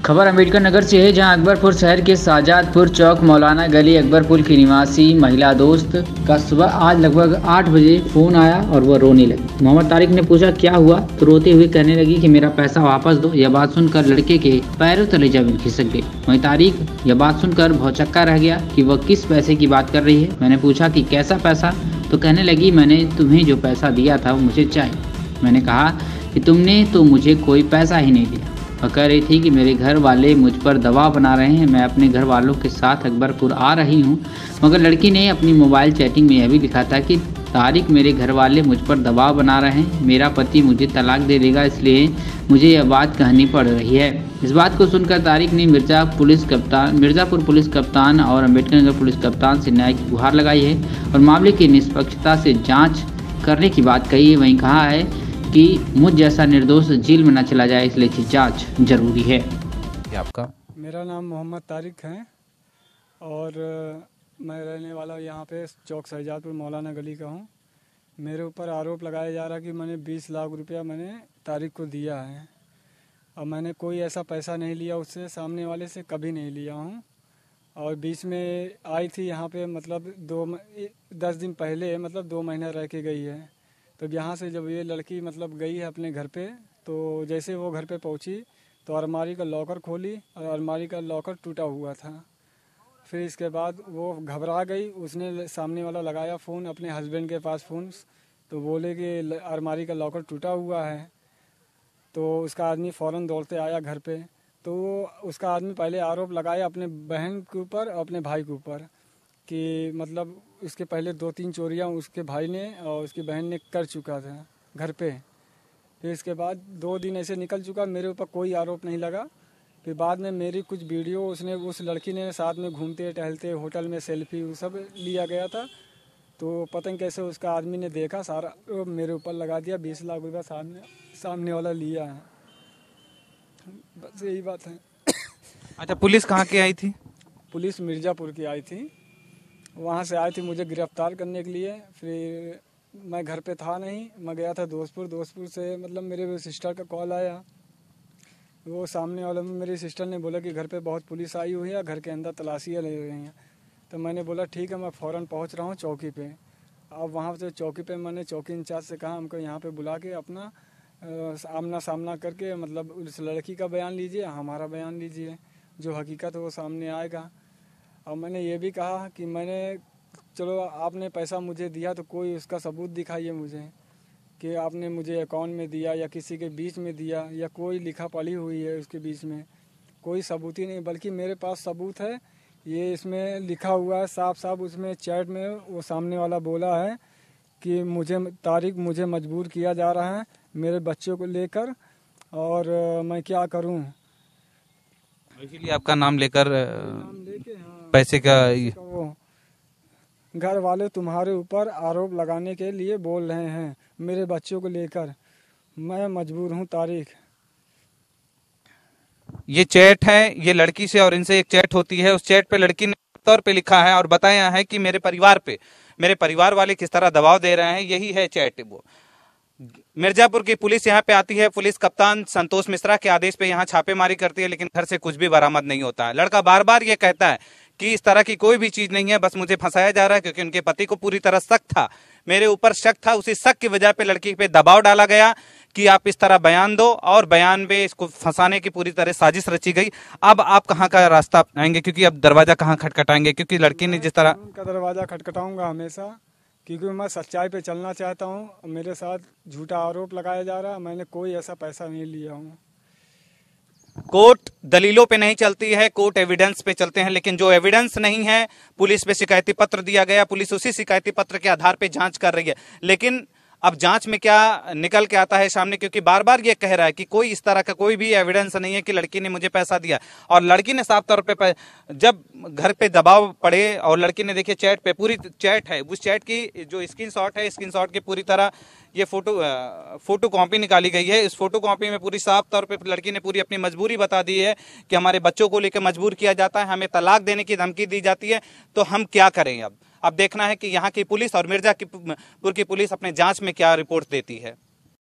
खबर अम्बेडकर नगर से है, जहां अकबरपुर शहर के शाहजादपुर चौक मौलाना गली अकबरपुर की निवासी महिला दोस्त का सुबह आज लगभग 8 बजे फ़ोन आया और वह रोने लगी। मोहम्मद तारिक ने पूछा क्या हुआ, तो रोते हुए कहने लगी कि मेरा पैसा वापस दो। यह बात सुनकर लड़के के पैरों तले जमीन खिसक गई। वहीं तारिक यह बात सुनकर भौचक्का रह गया कि वह किस पैसे की बात कर रही है। मैंने पूछा कि कैसा पैसा, तो कहने लगी मैंने तुम्हें जो पैसा दिया था वो मुझे चाहिए। मैंने कहा कि तुमने तो मुझे कोई पैसा ही नहीं दिया। वह कह रही थी कि मेरे घर वाले मुझ पर दबाव बना रहे हैं, मैं अपने घर वालों के साथ अकबरपुर आ रही हूं। मगर लड़की ने अपनी मोबाइल चैटिंग में यह भी लिखा था कि तारिक मेरे घर वाले मुझ पर दबाव बना रहे हैं, मेरा पति मुझे तलाक दे देगा, इसलिए मुझे यह बात कहनी पड़ रही है। इस बात को सुनकर तारिक ने मिर्ज़ापुर पुलिस कप्तान और अम्बेडकर नगर पुलिस कप्तान से न्याय की गुहार लगाई है और मामले की निष्पक्षता से जाँच करने की बात कही है। वहीं कहा है कि मुझ जैसा निर्दोष जेल में न चला जाए, इसलिए जांच जरूरी है। आपका? मेरा नाम मोहम्मद तारिक है और मैं रहने वाला यहाँ पे चौक शाहजादपुर मौलाना गली का हूँ। मेरे ऊपर आरोप लगाया जा रहा है कि मैंने 20 लाख रुपया मैंने तारिक को दिया है और मैंने कोई ऐसा पैसा नहीं लिया उससे, सामने वाले से कभी नहीं लिया हूँ। और बीच में आई थी यहाँ पे, मतलब 10 दिन पहले, मतलब 2 महीना रह के गई है। तो यहाँ से जब ये लड़की मतलब गई है अपने घर पे, तो जैसे वो घर पे पहुँची तो अलमारी का लॉकर खोली और अलमारी का लॉकर टूटा हुआ था। फिर इसके बाद वो घबरा गई, उसने सामने वाला लगाया फ़ोन अपने हस्बैंड के पास फ़ोन, तो बोले कि अलमारी का लॉकर टूटा हुआ है। तो उसका आदमी फ़ौरन दौड़ते आया घर पे। तो उसका आदमी पहले आरोप लगाया अपने बहन के ऊपर और अपने भाई के ऊपर कि मतलब इसके पहले 2-3 चोरियां उसके भाई ने और उसकी बहन ने कर चुका था घर पे। फिर इसके बाद 2 दिन ऐसे निकल चुका, मेरे ऊपर कोई आरोप नहीं लगा। फिर बाद में मेरी कुछ वीडियो उसने, उस लड़की ने साथ में घूमते टहलते होटल में सेल्फी वो सब लिया गया था। तो पता नहीं कैसे उसका आदमी ने देखा, सारा मेरे ऊपर लगा दिया। 20 लाख रुपया सामने वाला लिया है। बस यही बात है। अच्छा, पुलिस कहाँ की आई थी? पुलिस मिर्ज़ापुर की आई थी, वहाँ से आई थी मुझे गिरफ्तार करने के लिए। फिर मैं घर पे था नहीं, मैं गया था दोस्तपुर से मतलब मेरे सिस्टर का कॉल आया। वो सामने वाला मेरी सिस्टर ने बोला कि घर पे बहुत पुलिस आई हुई है, घर के अंदर तलाशियाँ ले रही हैं। तो मैंने बोला ठीक है, मैं फ़ौरन पहुँच रहा हूँ चौकी पे। अब वहाँ से चौकी पे मैंने चौकी इंचार्ज से कहा हमको यहाँ पे बुला के अपना आमना सामना करके मतलब उस लड़की का बयान लीजिए, हमारा बयान लीजिए, जो हकीकत है वो सामने आएगा। और मैंने ये भी कहा कि मैंने, चलो आपने पैसा मुझे दिया तो कोई उसका सबूत दिखाइए मुझे कि आपने मुझे अकाउंट में दिया या किसी के बीच में दिया या कोई लिखा पढ़ी हुई है उसके बीच में। कोई सबूत ही नहीं, बल्कि मेरे पास सबूत है। ये इसमें लिखा हुआ है साफ साफ, उसमें चैट में वो सामने वाला बोला है कि मुझे मजबूर किया जा रहा है मेरे बच्चों को लेकर, और मैं क्या करूं। इसीलिए आपका नाम लेकर हाँ, पैसे का वो घर वाले तुम्हारे ऊपर आरोप लगाने के लिए बोल रहे हैं मेरे बच्चों को लेकर, मैं मजबूर हूं तारिक। ये चैट है, ये लड़की से और इनसे एक चैट होती है। उस चैट पे लड़की ने तौर पे लिखा है और बताया है कि मेरे परिवार वाले किस तरह दबाव दे रहे हैं। यही है चैट। वो मिर्जापुर की पुलिस यहाँ पे आती है, पुलिस कप्तान संतोष मिश्रा के आदेश पे यहाँ छापेमारी करती है, लेकिन घर से कुछ भी बरामद नहीं होता है। लड़का बार बार ये कहता है कि इस तरह की कोई भी चीज नहीं है, बस मुझे फंसाया जा रहा है, क्योंकि उनके पति को पूरी तरह शक था, मेरे ऊपर शक था। उसी शक की वजह पे लड़की पे दबाव डाला गया कि आप इस तरह बयान दो, और बयान में इसको फंसाने की पूरी तरह साजिश रची गई। अब आप कहाँ का रास्ता आएंगे, क्योंकि अब दरवाजा कहाँ खटखटाएंगे, क्योंकि लड़की ने जिस तरह का दरवाजा खटखटाऊंगा हमेशा, क्योंकि मैं सच्चाई पे चलना चाहता हूँ। मेरे साथ झूठा आरोप लगाया जा रहा है, मैंने कोई ऐसा पैसा नहीं लिया हूँ। कोर्ट दलीलों पे नहीं चलती है, कोर्ट एविडेंस पे चलते हैं। लेकिन जो एविडेंस नहीं है, पुलिस पे शिकायती पत्र दिया गया, पुलिस उसी शिकायती पत्र के आधार पे जांच कर रही है। लेकिन अब जांच में क्या निकल के आता है सामने, क्योंकि बार बार ये कह रहा है कि कोई इस तरह का कोई भी एविडेंस नहीं है कि लड़की ने मुझे पैसा दिया। और लड़की ने साफ तौर पे जब घर पे दबाव पड़े और लड़की ने, देखिए चैट पे पूरी चैट है, उस चैट की जो स्क्रीनशॉट है, स्क्रीनशॉट की पूरी तरह ये फोटो कॉपी निकाली गई है। इस फोटो कॉपी में पूरी साफ तौर पे लड़की ने पूरी अपनी मजबूरी बता दी है कि हमारे बच्चों को लेकर मजबूर किया जाता है, हमें तलाक देने की धमकी दी जाती है, तो हम क्या करें। अब देखना है कि यहाँ की पुलिस और मिर्जापुर की पुलिस अपने जांच में क्या रिपोर्ट देती है।